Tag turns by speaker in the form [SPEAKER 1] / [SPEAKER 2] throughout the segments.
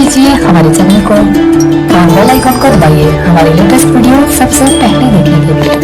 [SPEAKER 1] कीजिए हमारे चैनल को और बेल आइकन को दबाइए हमारे लेटेस्ट वीडियो सबसे पहले देखने के लिए।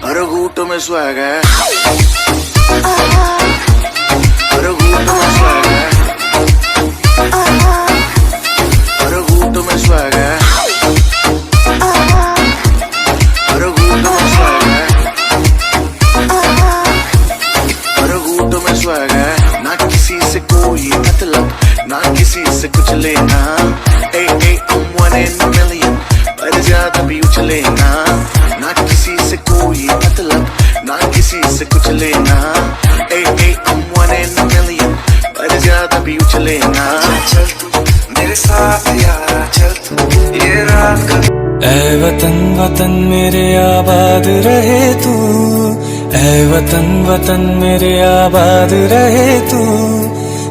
[SPEAKER 2] हर घूंट में स्वैग है, हर घूंट में स्वैग है, हर घूंट में स्वैग है, हर घूंट में स्वैग है, हर घूंट में स्वैग है। ना किसी से कोई मतलब, ना किसी से कुछ लेना। I'm one in a million, पर ज्यादा भी उछले ना। ना किसी से कोई मतलब, ना किसी से कुछ लेना। I'm one in a million, पर ज्यादा भी उछले ना। चल तू मेरे साथ यारा, चल तू ये रात का।
[SPEAKER 3] ऐ वतन वतन मेरे आबाद रहे तू, ऐ वतन वतन मेरे आबाद रहे तू।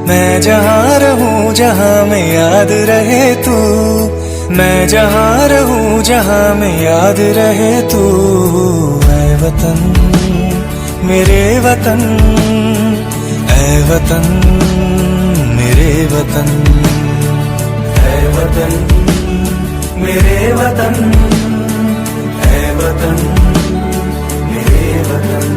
[SPEAKER 3] मैं जहाँ रहूं जहाँ में याद रहे तू, मैं जहाँ रहूं जहाँ में याद रहे तू। ऐ वतन मेरे वतन, ऐ वतन मेरे वतन, ऐ वतन मेरे वतन, ऐ वतन मेरे वतन।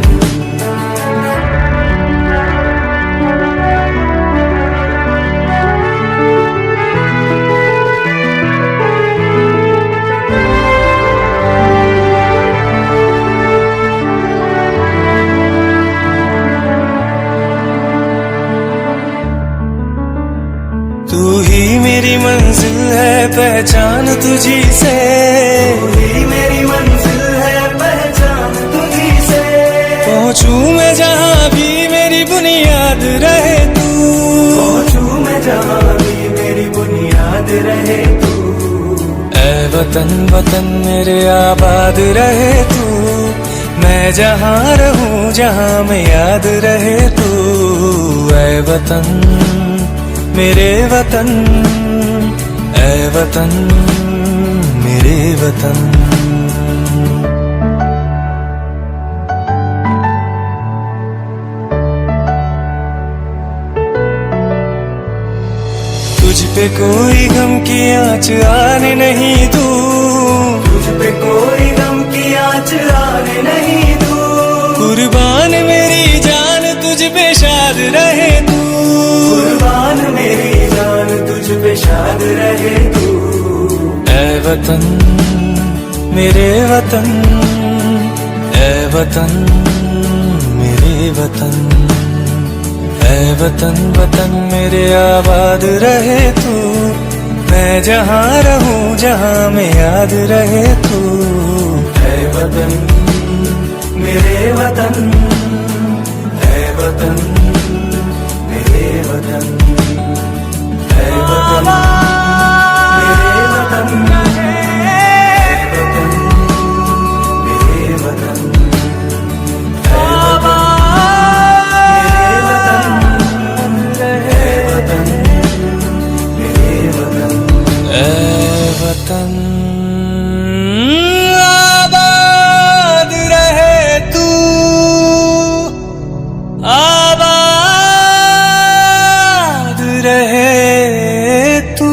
[SPEAKER 3] तू ही मेरी मंजिल है, पहचान तुझी से। तू ही मेरी मंजिल है, पहचान तुझी से। पहुंचूं मैं जहाँ भी मेरी बुनियाद रहे तू, पहुंचूं मैं जहाँ भी मेरी बुनियाद रहे तू। ऐ वतन वतन मेरे आबाद रहे तू, मैं जहाँ रहूं जहाँ में याद रहे तू। ऐ वतन मेरे वतन, ऐ वतन मेरे वतन। तुझ पे कोई गम की आँच आने नहीं दूं, तुझ पे कोई गम की आँच आने नहीं दूं। कुर्बान मेरी जान तुझ पे शाद रहे तू, कुर्बान मेरी जान तुझ पे शाद रहे तू। ऐ वतन मेरे वतन, ऐ वतन मेरे वतन, ऐ वतन वतन मेरे आबाद रहे तू। मैं जहाँ रहूं जहाँ में याद रहे तू। ऐ वतन मेरे वतन, ऐ वतन मेरे वतन, ऐ वतन मेरे वतन, ऐ वतन मेरे वतन, ऐ वतन मेरे वतन, ऐ वतन आबाद रहे तू, आबाद रहे तू।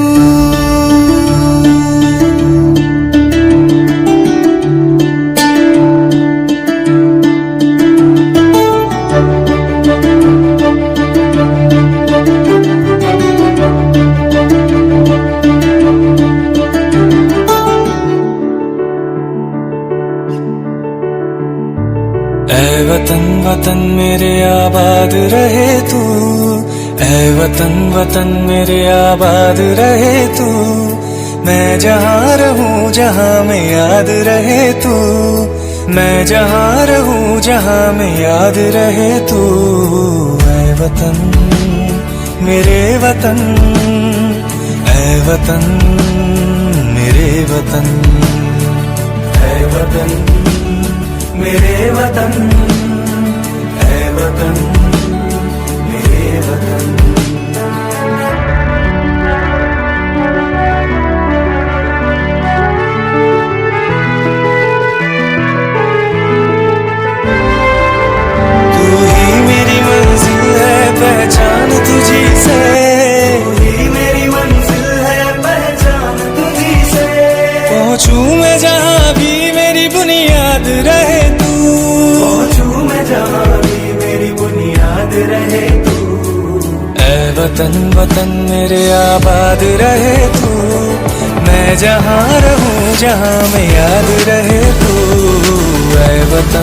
[SPEAKER 3] वतन मेरे आबाद रहे तू, ऐ वतन वतन मेरे आबाद रहे तू। मैं जहाँ रहूं जहाँ में याद रहे तू, मैं जहाँ रहूं जहाँ में याद रहे तू। ऐ वतन मेरे वतन, ऐ वतन मेरे वतन, ऐ वतन मेरे वतन, ऐ वतन मेरे वतन। तू ही मेरी मंजिल है, पहचान तुझी से, तू ही मेरी मंजिल है, पहचान तुझी से। पहुंचूं मैं जहाँ भी मेरी बुनियाद रहे तू, पहुंचूं मैं जहाँ भी मेरी बुनियाद रहे तू। ऐ वतन वतन मेरे आबाद रहे तू, मैं जहाँ रहूं जहाँ में याद रहे तू। ऐ वतन